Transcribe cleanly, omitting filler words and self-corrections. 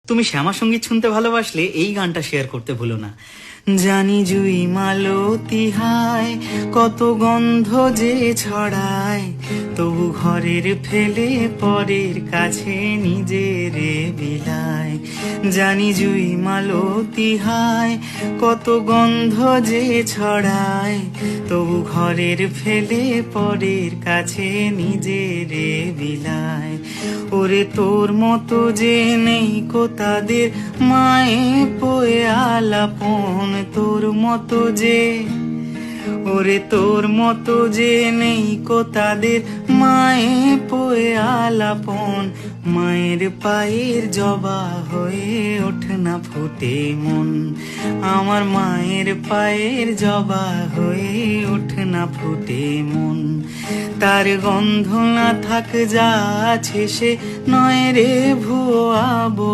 তুমি শ্যামা সঙ্গীত শুনতে ভালোবাসলে এই গানটা শেয়ার করতে ভুলো না। জানি জুই মালতী হায় কত গন্ধ যে ছড়ায়, তবু ঘরের ফেলে পরের কাছে নিজের বিলায়। জানি জুই মালতী হায় কত গন্ধ যে ছড়ায়, তবু ঘরের ফেলে পরের কাছে নিজের বিলায়। ওরে তোর মতো যে নেই কো তাদের মায়ে পোয়ে আলাপন, তোর মতো যে ওরে তোর মতো যে নেই কো তাদের মায়ে পোয়ে আলাপন। মায়ের পায়ের জবা হয়ে ওঠে না ফুটে মন, আমার মায়ের পায়ের জবা হয়ে ওঠে না ফুটে মন। তার গন্ধ না থাক যা আছে সে নয় রে ভুয়ো আবো।